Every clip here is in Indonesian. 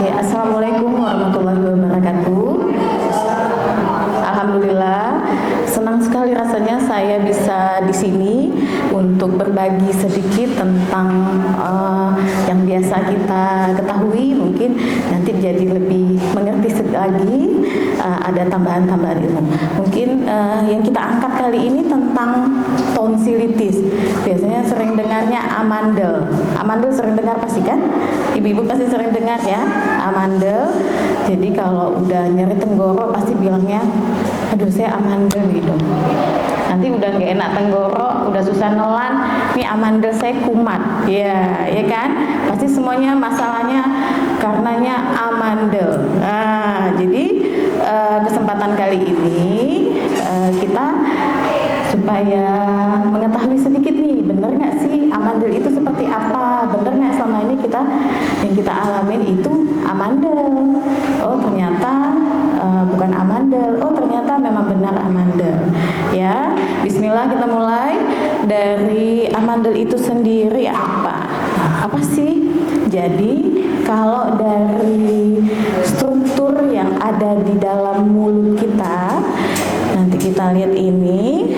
Oke, Assalamualaikum warahmatullahi wabarakatuh. Alhamdulillah, senang sekali rasanya saya bisa di sini untuk berbagi sedikit tentang yang biasa kita ketahui. Mungkin nanti jadi lebih mengerti lagi, ada tambahan-tambahan ilmu. Mungkin yang kita angkat kali ini tentang tonsilitis. Biasanya sering dengarnya amandel. Amandel sering dengar pasti kan? Ibu-ibu pasti sering dengar ya, amandel. Jadi kalau udah nyeri tenggorok pasti bilangnya, aduh saya amandel gitu. Nanti udah nggak enak tenggorok, udah susah nelan, ini amandel saya kumat, ya kan? Pasti semuanya masalahnya karenanya amandel. Nah, jadi kesempatan kali ini kita supaya mengetahui sedikit nih, bener nggak sih amandel itu seperti apa? Bener nggak selama ini yang kita alamin itu amandel? Oh ternyata bukan amandel. Oh ternyata memang benar amandel. Ya, Bismillah kita mulai dari amandel itu sendiri apa? Apa sih? Jadi kalau dari struktur yang ada di dalam mulut kita, nanti kita lihat ini.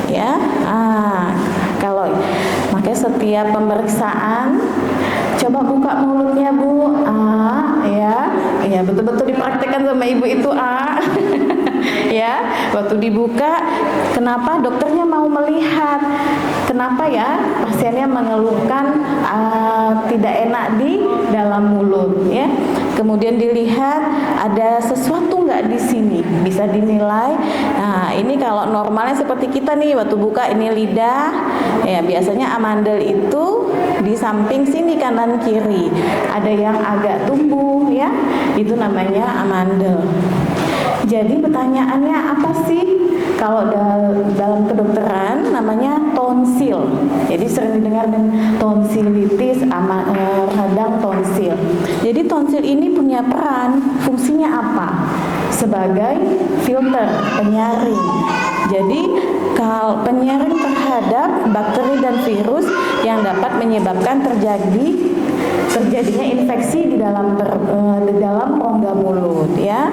Ya, kalau makanya setiap pemeriksaan coba buka mulutnya Bu, ya betul-betul dipraktekkan sama ibu itu ya, waktu dibuka, kenapa dokternya mau melihat, kenapa ya pasiennya mengeluhkan tidak enak di dalam mulut ya, kemudian dilihat ada sesuatu nggak di sini, bisa dinilai. Nah ini kalau normalnya seperti kita nih, waktu buka ini lidah, ya biasanya amandel itu di samping sini kanan kiri, ada yang agak tumbuh ya, itu namanya amandel. Jadi pertanyaannya apa sih? Kalau dalam kedokteran namanya tonsil. Jadi sering didengar dengan tonsilitis, radang tonsil. Jadi tonsil ini punya peran, fungsinya apa? Sebagai filter, penyaring. Jadi kalau penyaring terhadap bakteri dan virus yang dapat menyebabkan terjadinya infeksi di dalam rongga mulut ya.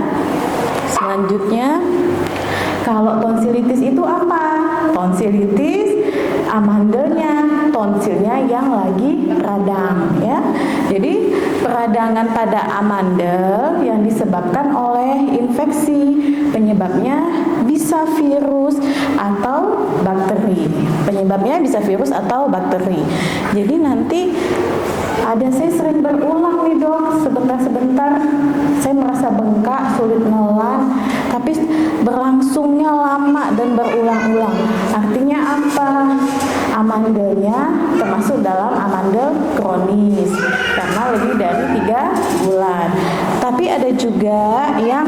Selanjutnya, kalau tonsilitis itu apa? Tonsilitis amandelnya, tonsilnya yang lagi radang ya. Jadi peradangan pada amandel yang disebabkan oleh infeksi, penyebabnya bisa virus atau bakteri. Penyebabnya bisa virus atau bakteri. Jadi nanti saya sering berulang nih dok, sebentar saya merasa bengkak, sulit nelan, tapi berlangsungnya lama dan berulang-ulang. Artinya apa? Amandelnya termasuk dalam amandel kronis karena lebih dari 3 bulan. Tapi ada juga yang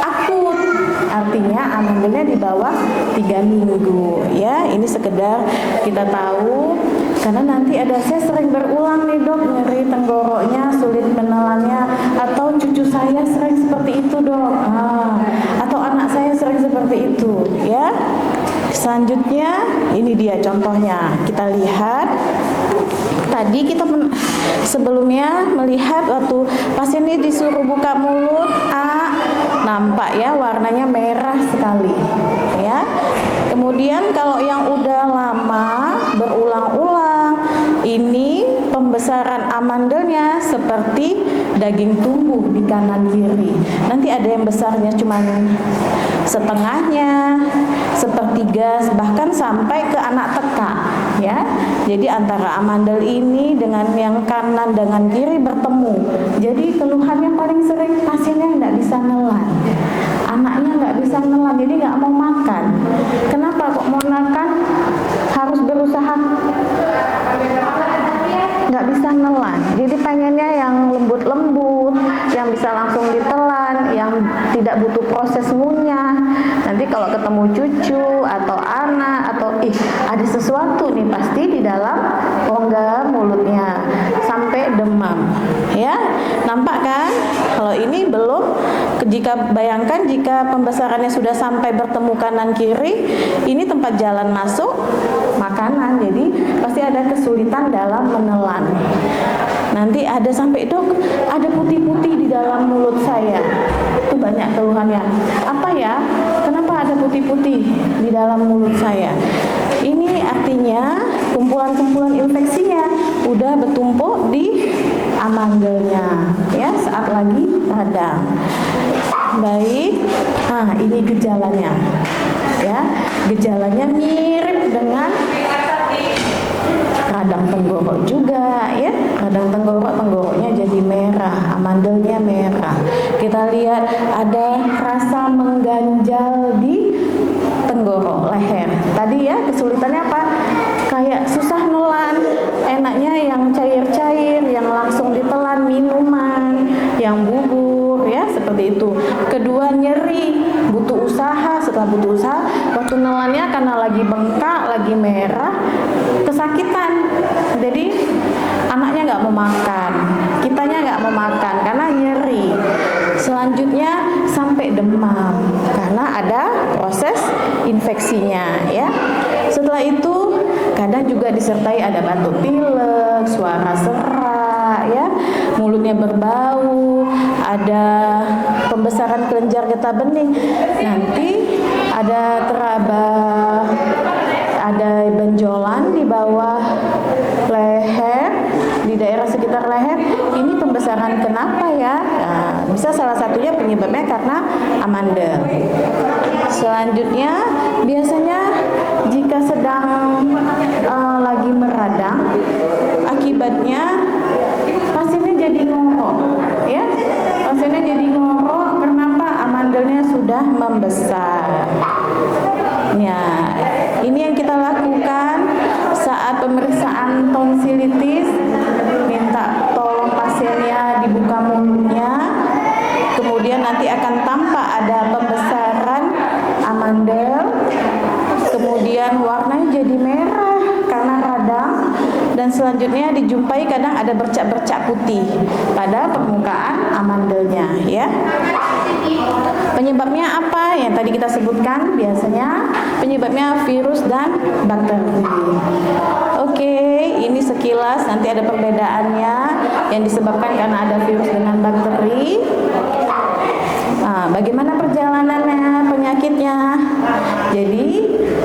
akut, artinya amandelnya di bawah 3 minggu ya. Ini sekedar kita tahu, karena nanti saya sering berulang nih dok, nyeri tenggoroknya, sulit menelannya, atau cucu saya sering seperti itu dok, atau anak saya sering seperti itu ya. Selanjutnya ini dia contohnya, kita lihat tadi kita sebelumnya melihat waktu pasien ini disuruh buka mulut, nampak ya warnanya merah sekali ya. Kemudian kalau yang udah lama berulang-ulang, ini pembesaran amandelnya seperti daging tumbuh di kanan kiri. Nanti ada yang besarnya cuma setengahnya, sepertiga, bahkan sampai ke anak teka ya. Jadi antara amandel ini dengan yang kanan dengan kiri bertemu. Jadi keluhannya paling sering pasiennya nggak bisa nelan, anaknya nggak bisa nelan, jadi nggak mau makan. Kenapa kok mau makan? Harus berusaha, nggak bisa nelan. Jadi pengennya yang lembut-lembut, yang bisa langsung ditelan, yang tidak butuh proses ngunyah. Nanti kalau ketemu cucu atau anak atau ada sesuatu nih pasti di dalam rongga mulutnya sampai demam ya. Nampak kan? Kalau ini belum, bayangkan jika pembesarannya sudah sampai bertemu kanan kiri, ini tempat jalan masuk makanan, jadi pasti ada kesulitan dalam menelan. Nanti ada sampai dok, keluhannya. Apa ya? Kenapa ada putih-putih di dalam mulut saya? Ini artinya kumpulan-kumpulan infeksinya udah bertumpuk di amandelnya ya saat lagi radang. Baik, ini gejalanya ya. Gejalanya mirip dengan radang tenggorok juga ya. Radang tenggoroknya jadi merah, amandelnya merah. Kita lihat ada rasa mengganjal di tenggorok leher. Tadi ya kesulitannya apa? Kayak susah nelan. Enaknya yang cair-cair, yang langsung ditelan, minuman, yang bubur ya seperti itu. Kedua nyeri, butuh usaha. Setelah butuh usaha, waktu nelannya karena lagi bengkak, lagi merah, kesakitan. Jadi anaknya nggak mau makan, kitanya nggak mau makan karena nyeri. Selanjutnya sampai demam karena ada proses infeksinya ya. Setelah itu kadang juga disertai ada batuk pilek, suara serak ya, mulutnya berbau, ada pembesaran kelenjar getah bening. Nanti ada teraba, ada benjolan di bawah leher, di daerah sekitar leher. Ini pembesaran kenapa ya? Nah, bisa salah satunya penyebabnya karena amandel. Selanjutnya biasanya jika sedang lagi meradang, akibatnya pasiennya jadi ngorok ya. Pasiennya jadi ngorok, kenapa? Amandelnya sudah membesar. Ya, ini yang kita lakukan saat pemeriksaan tonsilitis. Minta tolong pasiennya dibuka mulutnya, kemudian nanti akan tampak ada pembesaran amandel, kemudian warnanya jadi merah karena radang, dan selanjutnya dijumpai kadang ada bercak-bercak putih pada permukaan amandelnya ya. Penyebabnya apa? Yang tadi kita sebutkan, biasanya penyebabnya virus dan bakteri. Oke, ini sekilas, nanti ada perbedaannya yang disebabkan karena ada virus dengan bakteri. Nah, bagaimana perjalanannya penyakitnya? Jadi,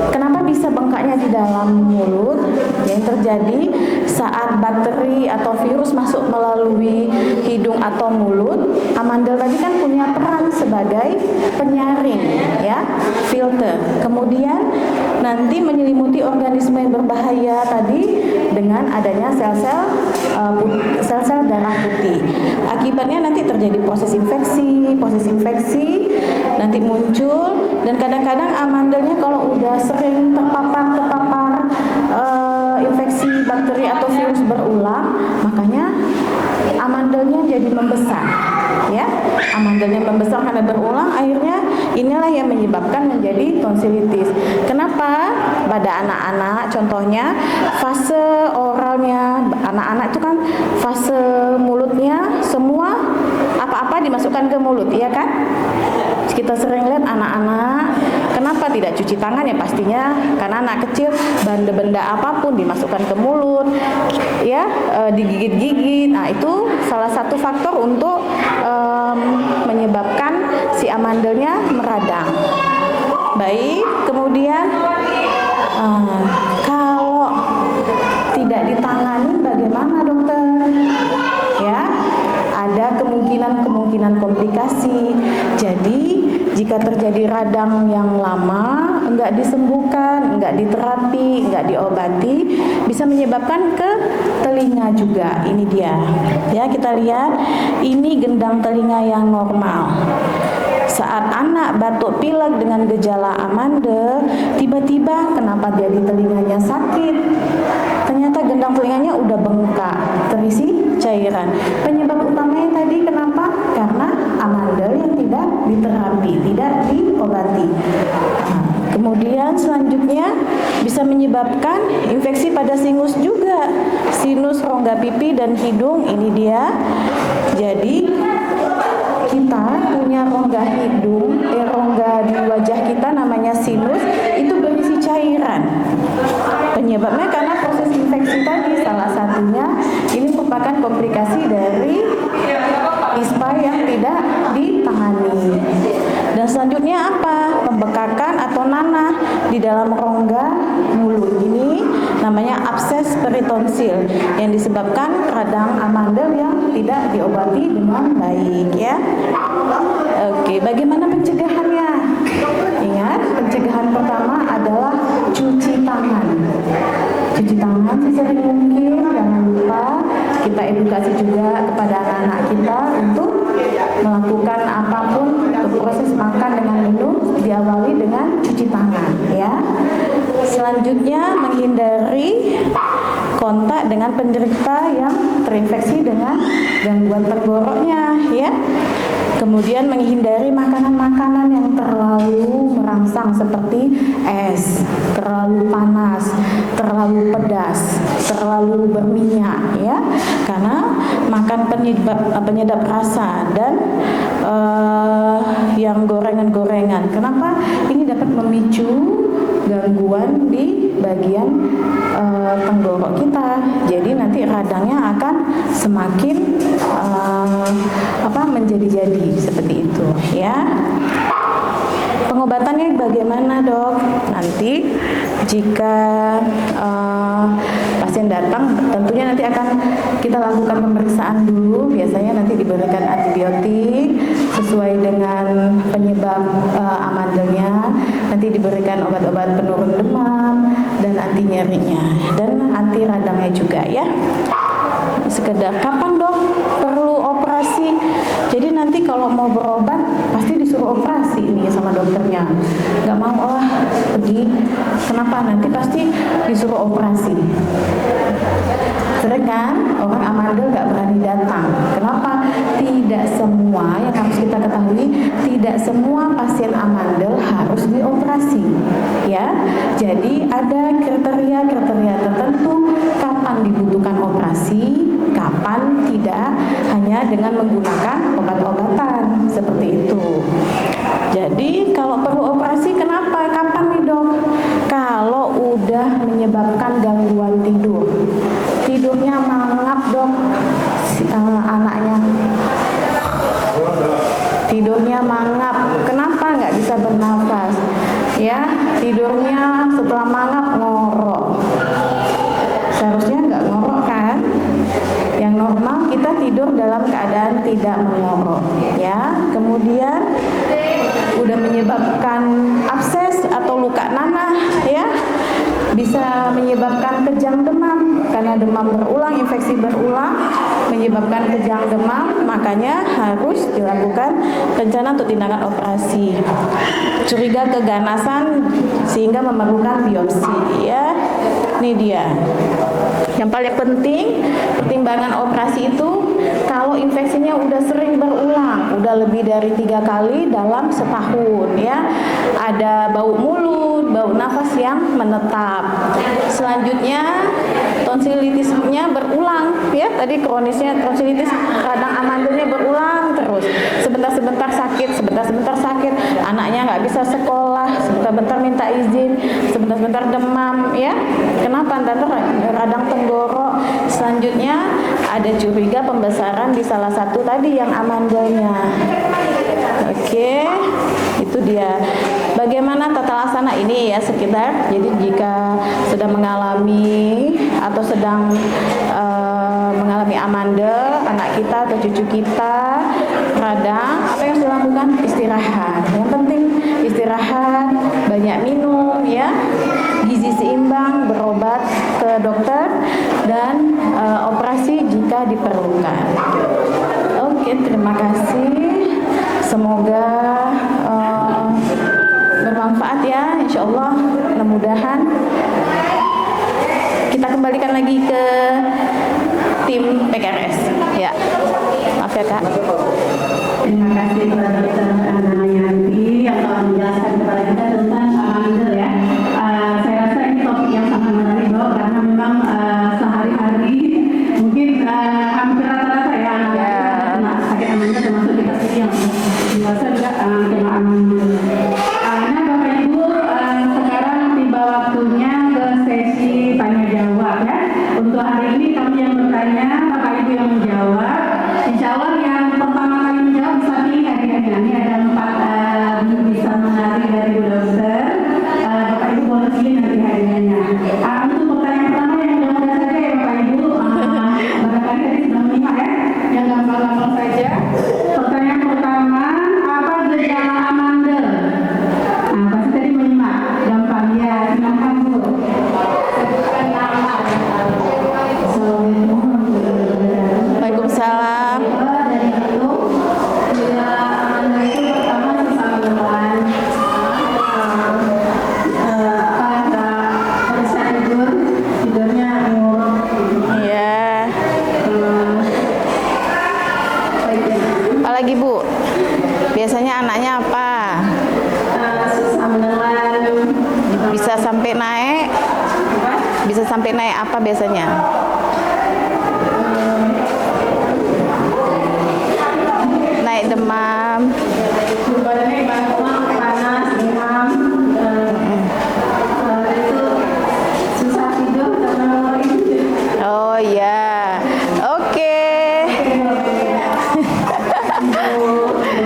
kenapa bisa bengkaknya di dalam mulut? Yang terjadi saat bakteri atau virus masuk melalui hidung atau mulut, amandel tadi kan punya peran sebagai penyaring, ya, filter. Kemudian nanti menyelimuti organisme yang berbahaya tadi dengan adanya sel-sel darah putih. Akibatnya nanti terjadi proses infeksi nanti muncul, dan kadang-kadang amandelnya kalau udah sering terpapar infeksi bakteri atau virus berulang, makanya amandelnya jadi membesar ya. Amandelnya membesar karena berulang, akhirnya inilah yang menyebabkan menjadi tonsilitis. Kenapa? Pada anak-anak contohnya fase oralnya, anak-anak itu kan fase mulutnya semua apa-apa dimasukkan ke mulut, iya kan? Kita sering lihat anak-anak kenapa tidak cuci tangan, ya pastinya karena anak kecil benda-benda apapun dimasukkan ke mulut ya, digigit-gigit. Nah, itu salah satu faktor untuk menyebabkan si amandelnya meradang. Baik, kemudian kalau tidak ditangani bagaimana dokter? Ya, ada kemungkinan komplikasi. Jadi jika terjadi radang yang lama, enggak disembuhkan, enggak diterapi, enggak diobati, bisa menyebabkan ke telinga juga. Ini dia. Ya, kita lihat ini gendang telinga yang normal. Saat anak batuk pilek dengan gejala amandel, tiba-tiba kenapa dia di telinganya sakit? Ternyata gendang telinganya udah bengkak, terisi cairan. Penyebab utamanya tadi kenapa? Karena amandel yang tidak diterapi, tidak diobati. Kemudian selanjutnya bisa menyebabkan infeksi pada sinus juga. Sinus, rongga pipi dan hidung, ini dia. Jadi kita punya rongga hidung, rongga di wajah kita namanya sinus, itu berisi cairan. Penyebabnya karena proses infeksi tadi, salah satunya ini merupakan komplikasi dari ISPA yang tidak ditangani. di dalam rongga mulut. Ini namanya abses peritonsil yang disebabkan radang amandel yang tidak diobati dengan baik ya. Oke, bagaimana pencegahannya? Ingat, pencegahan pertama adalah cuci tangan. Cuci tangan sesering mungkin, jangan lupa kita edukasi juga kepada anak-anak kita untuk melakukan apapun proses makan dengan minum diawali dengan cuci tangan ya. Selanjutnya menghindari kontak dengan penderita yang terinfeksi dengan gangguan tenggoroknya ya. Kemudian menghindari makanan-makanan yang terlalu merangsang seperti es, terlalu panas, terlalu pedas, terlalu berminyak ya. Karena makan penyedap rasa dan yang gorengan-gorengan. Kenapa? Ini dapat memicu gangguan di bagian tenggorok kita. Jadi nanti radangnya akan semakin menjadi-jadi seperti itu ya. Pengobatannya bagaimana dok? Nanti jika pasien datang, tentunya nanti akan kita lakukan pemeriksaan dulu. Biasanya nanti diberikan antibiotik sesuai dengan penyebab amandelnya. Nanti diberikan obat-obat penurun demam dan anti nyerinya dan anti radangnya juga ya. Sekedar kapan dok perlu operasi? Jadi nanti kalau mau berobat pasti disuruh operasi ini sama dokternya. Gak mau pergi. Kenapa? Nanti pasti disuruh operasi. Sedangkan orang amandel gak berani datang. Kenapa? Tidak semua, yang harus kita ketahui, tidak semua pasien amandel harus dioperasi ya. Jadi ada kriteria-kriteria tertentu kapan dibutuhkan operasi, kapan tidak, hanya dengan menggunakan obat-obatan seperti itu. Jadi kalau perlu operasi, kenapa? Kapan nih dok? Kalau udah menyebabkan gangguan tidur, tidurnya mangap dok, anaknya tidurnya mangap. Kenapa? Nggak bisa bernafas ya, tidurnya setelah mangap ngorok. Seharusnya nggak ngorok kan? Yang normal kita tidur dalam keadaan tidak mengorok ya. Kemudian udah menyebabkan abses atau luka nanah ya, bisa menyebabkan kejang demam karena demam berulang, infeksi berulang menyebabkan kejang demam, makanya harus dilakukan rencana untuk tindakan operasi. Curiga keganasan sehingga memerlukan biopsi ya. Ini dia. Yang paling penting pertimbangan operasi itu kalau infeksinya udah sering berulang, udah lebih dari 3 kali dalam setahun ya. Ada bau mulut, bau nafas yang menetap. Selanjutnya tonsilitisnya berulang ya. Tadi kronisnya tonsilitis, radang amandelnya berulang terus. Sebentar-sebentar sakit, sebentar-sebentar sakit. Anaknya nggak bisa sekolah, sebentar-bentar minta izin, sebentar-bentar demam ya. Kenapa? Radang tenggorok. Selanjutnya ada curiga pembesaran di salah satu tadi yang amandelnya. Oke, itu dia. Bagaimana tata laksana ini ya sekitar. Jadi jika sedang mengalami atau sedang mengalami amandel anak kita atau cucu kita radang, apa yang harus dilakukan? Istirahat. Yang penting istirahat, banyak minum ya, gizi seimbang, berobat ke dokter dan operasi jika diperlukan. Oke, terima kasih. Semoga bermanfaat ya, insya Allah. Mudah-mudahan kita kembalikan lagi ke tim PKRS ya. Maaf ya kak. Terima kasih kepada Dr. Nana Yanti yang telah menjelaskan kepada kita tentang amandel ya. Saya rasa ini topik yang sangat menarik dok, karena memang sehari-hari mungkin hampir rata-rata ya anak sakit amandel, termasuk kita sendiri yang dewasa juga kena amandel. Nah Bapak Ibu, sekarang tiba waktunya ke sesi tanya jawab ya. Untuk hari ini kami yang bertanya, Bapak Ibu yang menjawab. Insya Allah yang pertama kali menjawab bisa pilih hadiahnya. gampang-gampang saja. Pertanyaan pertama, apa gejala amandel? Nah, pasti tadi menyimak. Gampang ya, silakan Bu. Sebutkan nama. Waalaikumsalam. Dari itu, gejala amandel itu pertama sesak napas. Bisa tidur, tidurnya ngorok. Iya. Apalagi Bu? Biasanya anaknya apa? Susah menelan. Bisa sampai naik? Bisa sampai naik apa biasanya? Naik demam. Badannya panas, demam. Itu susah tidur karena ngorok. Oh iya. Oke.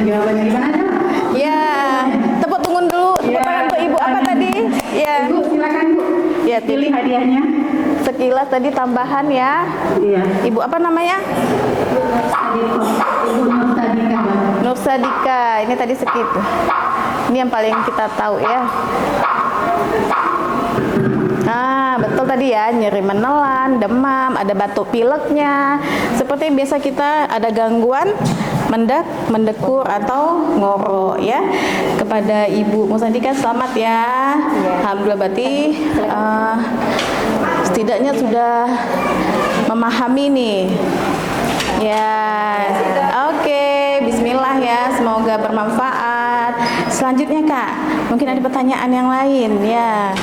Jawabannya gimana? Ya, tepuk tangan dulu. Tepuk tangan untuk Ibu apa tadi? Ya. Ibu silakan Bu. Ya, Pilih hadiahnya. sekilas tadi tambahan ya. Iya. Ibu apa namanya? Ibu Nur Sadika. Nur Sadika. Ini tadi segitu. Ini yang paling kita tahu ya. Nah, betul tadi ya, nyeri menelan, demam, ada batuk pileknya. Seperti biasa kita ada gangguan mendekur atau ngorok ya. Kepada Ibu Musadika selamat ya. Alhamdulillah berarti setidaknya sudah memahami nih. Ya, oke, bismillah ya, semoga bermanfaat. Selanjutnya Kak, mungkin ada pertanyaan yang lain ya.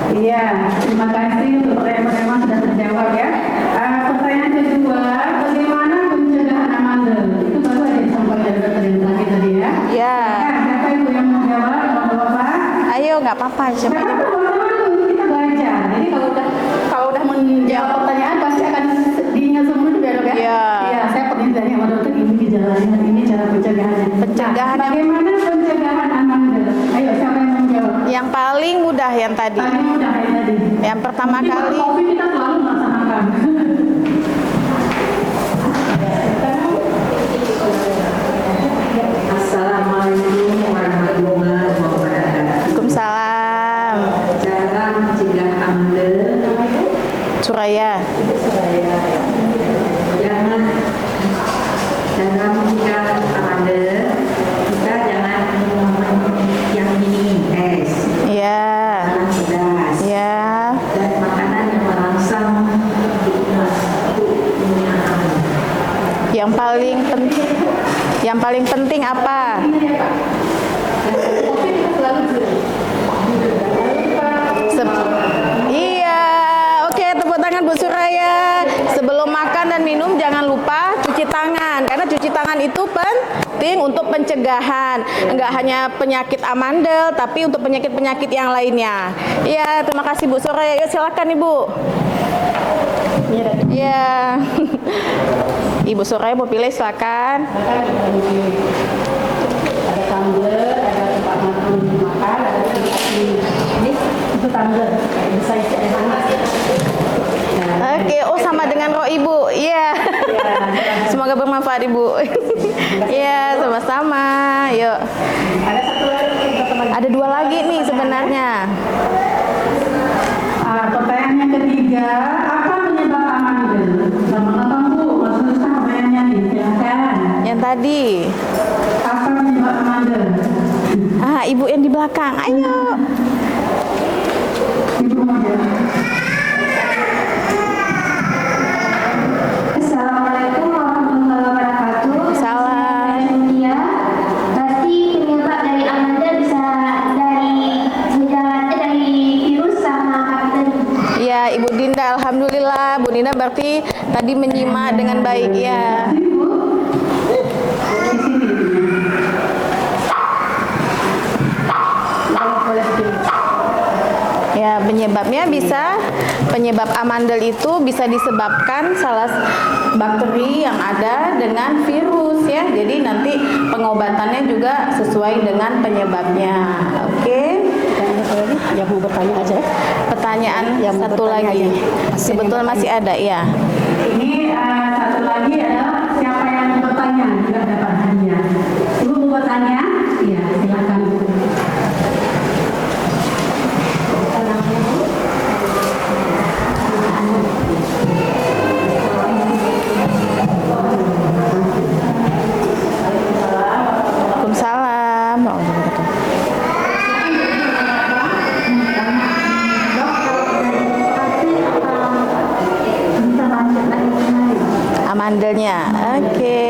Iya, terima kasih untuk pertanyaan-pertanyaan sudah terjawab ya. Pertanyaan kedua, bagaimana pencegahan amandel? Itu baru aja disampaikan dari dokter yang terakhir tadi ya. Ya, Siapa Ibu yang mau jawab? Bapak-bapak? ayo nggak apa-apa siapa Karena aja. teman-teman kita belajar. Jadi kalau udah menjawab pertanyaan pasti akan diingat semua juga dok ya. Iya. Iya, saya pernah ditanya sama dokter ini gejalanya, ini cara pencegahannya. Pencegahan Nah, bagaimana pencegahan amandel? Ayo siapa yang mau jawab? Yang paling mudah yang tadi. Paling mudah ya tadi. Yang pertama Mungkin kali. kalau COVID kita selalu melaksanakan. Assalamualaikum warahmatullahi wabarakatuh. Waalaikumsalam. Cara mencegah amandel, Suraya. jangan cara mencegah amandel, kita jangan minum yang ini es, Ya. makanan pedas, Ya. dan makanan yang merangsang keimbangan. Yang paling penting apa? Iya, oke, tepuk tangan Bu Suraya. Sebelum makan dan minum jangan lupa cuci tangan, karena cuci tangan itu penting untuk pencegahan. Enggak hanya penyakit amandel, tapi untuk penyakit-penyakit yang lainnya. Iya, terima kasih Bu Suraya. Yuk silakan Ibu. Iya. Ibu Suraya mau pilih silakan. Ada tumbler, ada tempat makan, ada tempat ini itu tumbler. Bisa isi air hangat. Oke, oh sama dengan roh Ibu. Iya. Semoga bermanfaat Ibu. Iya, sama-sama. Yuk. Ada satu lagi teman. Ada dua lagi nih sebenarnya. Pertanyaan yang ketiga, apa penyebab amandel? Gampang-gampang Bu, nggak susah pertanyaannya nih, silakan. Yang tadi. Apa penyebab amandel? Ah, Ibu yang di belakang. Ayo. Ibu mau jawab. Assalamualaikum warahmatullahi wabarakatuh. Salam. Ya, pasti penyebab dari amandel bisa dari virus sama bakteri. Ya, Ibu Dinda, alhamdulillah. Bu Dinda berarti tadi menyimak dengan baik ya. Sini Bu. Di sini. Boleh sini. Ya, penyebab amandel itu bisa disebabkan salah bakteri yang ada dengan virus ya. Jadi nanti pengobatannya juga sesuai dengan penyebabnya. Oke. Yang mau bertanya aja. Pertanyaan Yang mau satu bertanya lagi. aja. Sebetulnya masih ada ya. Ini satu lagi adalah siapa yang bertanya juga dapat hadiah. Ibu mau bertanya? Iya, silakan. Waalaikumsalam. Bisa lanjut lagi ke mana? Amandelnya, oke.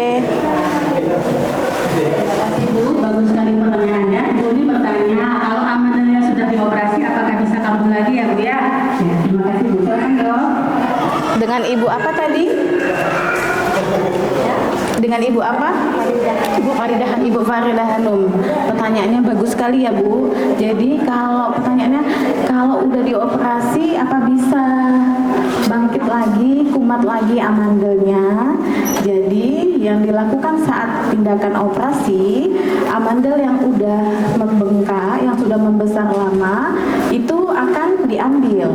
Ibu, bagus sekali pertanyaannya. Ibu ini bertanya, kalau amandelnya sudah dioperasi, apakah bisa kambuh lagi ya Bu ya? Ya, terima kasih Bu. Silakan dok. Dengan ibu apa tadi? Dengan ibu apa? Ibu Faridah Hanum. Pertanyaannya bagus sekali ya Bu. Jadi kalau pertanyaannya, kalau udah dioperasi apa bisa bangkit lagi, kumat lagi amandelnya? Jadi yang dilakukan saat tindakan operasi, amandel yang udah membengkak, yang sudah membesar lama, itu akan diambil,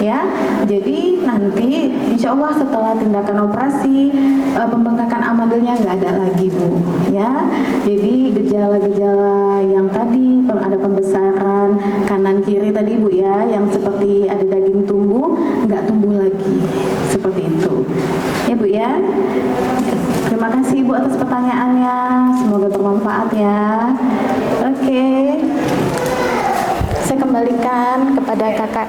ya. Jadi nanti insya Allah setelah tindakan operasi, pembengkakan amandelnya nggak ada lagi Bu, ya. Jadi gejala-gejala yang tadi ada pembesaran kanan kiri tadi Bu ya, yang seperti ada daging tumbuh, nggak tumbuh lagi, seperti itu, ya Bu ya. Terima kasih Ibu atas pertanyaannya, semoga bermanfaat ya. Oke, saya kembalikan kepada kakak.